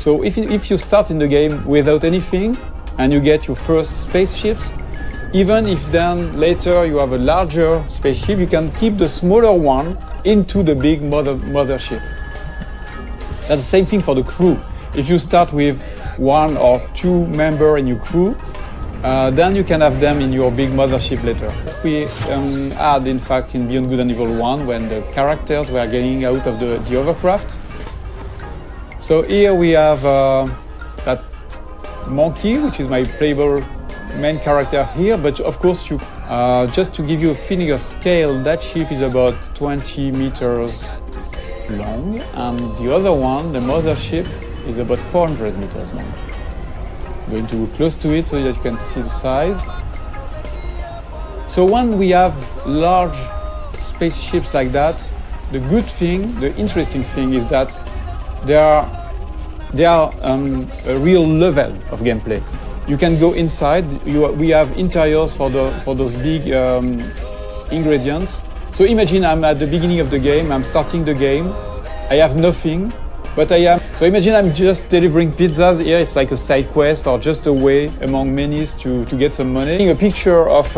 So if you start in the game without anything and you get your first spaceships, even if then later you have a larger spaceship, you can keep the smaller one into the big mothership. That's the same thing for the crew. If you start with 1 or 2 members in your crew, then you can have them in your big mothership later. We had, in fact, in Beyond Good and Evil 1, when the characters were getting out of the hovercraft. So here we have that monkey, which is my playable main character here, but of course, just to give you a feeling of scale, that ship is about 20 meters long, and the other one, the mothership, is about 400 meters long. I'm going to go close to it so that you can see the size. So when we have large spaceships like that, the good thing, the interesting thing is that they are a real level of gameplay. You can go inside. We have interiors for those big ingredients. So imagine I'm at the beginning of the game. I'm starting the game. I have nothing, but I am. So imagine I'm just delivering pizzas. Here it's like a side quest or just a way among many to get some money. A picture of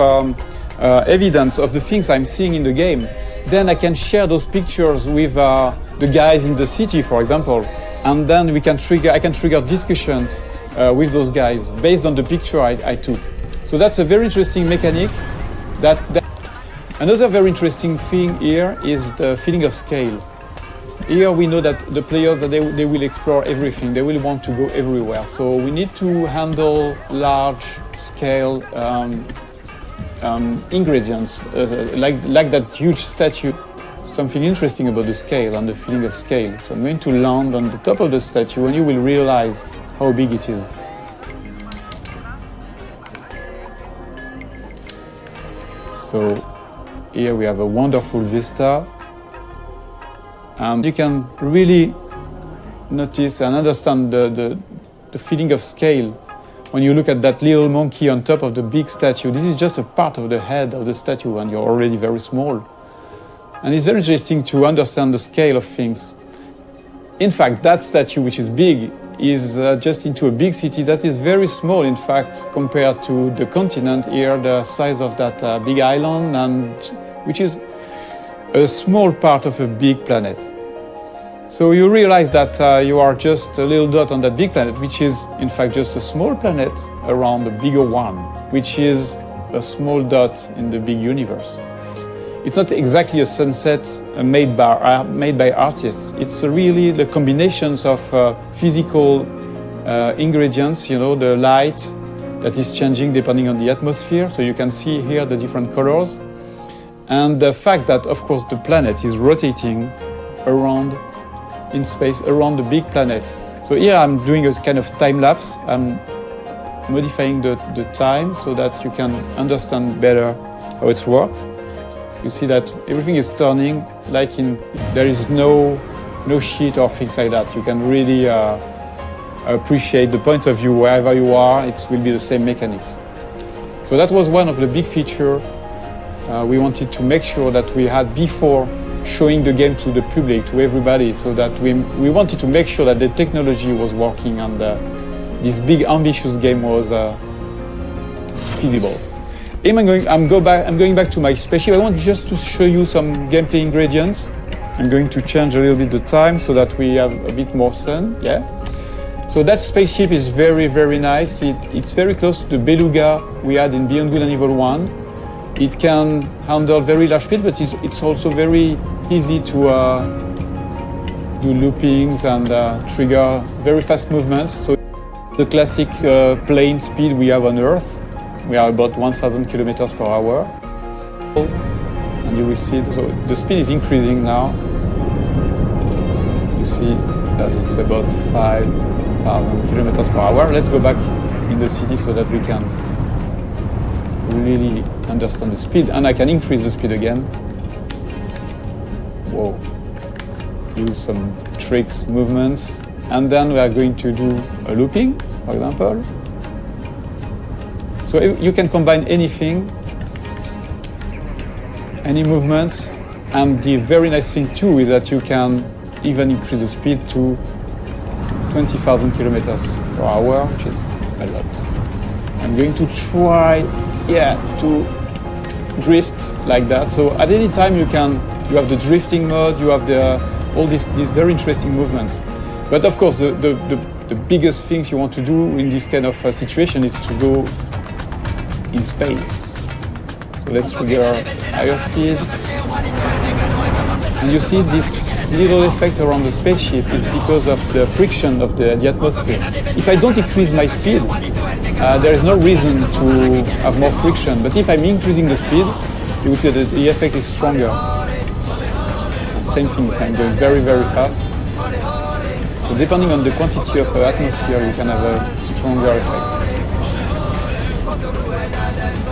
evidence of the things I'm seeing in the game. Then I can share those pictures with the guys in the city, for example, and then I can trigger discussions with those guys based on the picture I took. So that's a very interesting mechanic. Another very interesting thing here is the feeling of scale. Here we know that the players, they will explore everything. They will want to go everywhere. So we need to handle large scale ingredients, like that huge statue. Something interesting about the scale and the feeling of scale. So I'm going to land on the top of the statue and you will realize how big it is. So here we have a wonderful vista. And you can really notice and understand the feeling of scale when you look at that little monkey on top of the big statue. This is just a part of the head of the statue and you're already very small. And it's very interesting to understand the scale of things. In fact, that statue, which is big, is just into a big city that is very small, in fact, compared to the continent here, the size of that big island, and which is a small part of a big planet. So you realize that you are just a little dot on that big planet, which is in fact just a small planet around a bigger one, which is a small dot in the big universe. It's not exactly a sunset made by artists. It's really the combinations of physical ingredients, you know, the light that is changing depending on the atmosphere. So you can see here the different colors. And the fact that, of course, the planet is rotating around in space, around the big planet. So here I'm doing a kind of time lapse. I'm modifying the time so that you can understand better how it works. You see that everything is turning like there is no sheet or things like that. You can really appreciate the point of view wherever you are. It will be the same mechanics. So that was one of the big features we wanted to make sure that we had before showing the game to the public, to everybody, so that we wanted to make sure that the technology was working and this big ambitious game was feasible. I'm going back to my spaceship. I want just to show you some gameplay ingredients. I'm going to change a little bit the time so that we have a bit more sun. Yeah. So that spaceship is very, very nice. It's very close to the Beluga we had in Beyond Good and Evil 1. It can handle very large speed, but it's also very easy to do loopings and trigger very fast movements. So the classic plane speed we have on Earth. We are about 1,000 kilometers per hour. And you will see, so the speed is increasing now. You see that it's about 5,000 kilometers per hour. Let's go back in the city so that we can really understand the speed. And I can increase the speed again. Whoa. Use some tricks, movements. And then we are going to do a looping, for example. So you can combine anything, any movements, and the very nice thing too is that you can even increase the speed to 20,000 kilometers per hour, which is a lot. I'm going to try, to drift like that. So at any time you have the drifting mode, you have all these very interesting movements. But of course, the biggest things you want to do in this kind of situation is to go in space. So let's trigger higher speed. And you see this little effect around the spaceship is because of the friction of the atmosphere. If I don't increase my speed, there is no reason to have more friction. But if I'm increasing the speed, you will see that the effect is stronger. And same thing, if I'm going very, very fast. So depending on the quantity of atmosphere, you can have a stronger effect.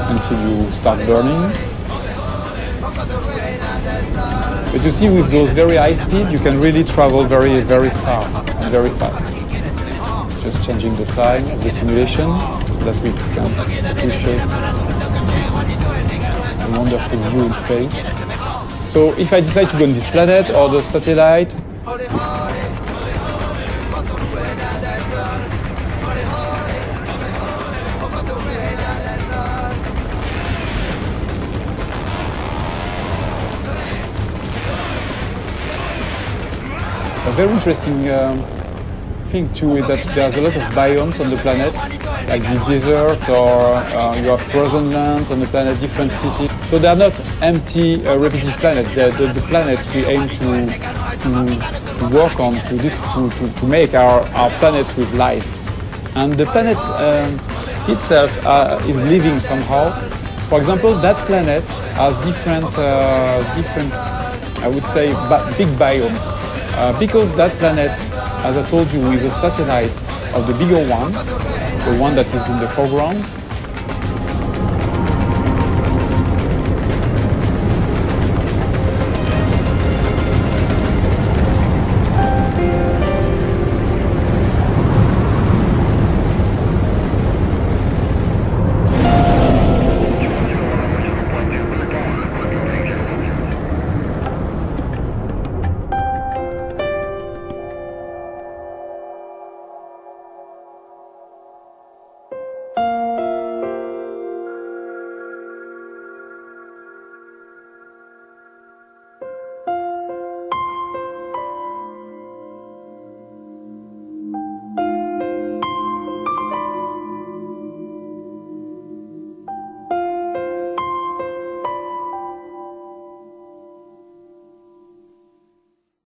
Until you start burning. But you see, with those very high speed, you can really travel very, very far and very fast. Just changing the time of the simulation so that we can appreciate a wonderful view in space. So if I decide to go on this planet or the satellite, a very interesting thing too is that there's a lot of biomes on the planet, like this desert, or you have frozen lands on the planet, different cities. So they are not empty, repetitive planets. They're the planets we aim to work on, to make our planets with life. And the planet itself is living somehow. For example, that planet has different, I would say, big biomes. Because that planet, as I told you, is a satellite of the bigger one, the one that is in the foreground.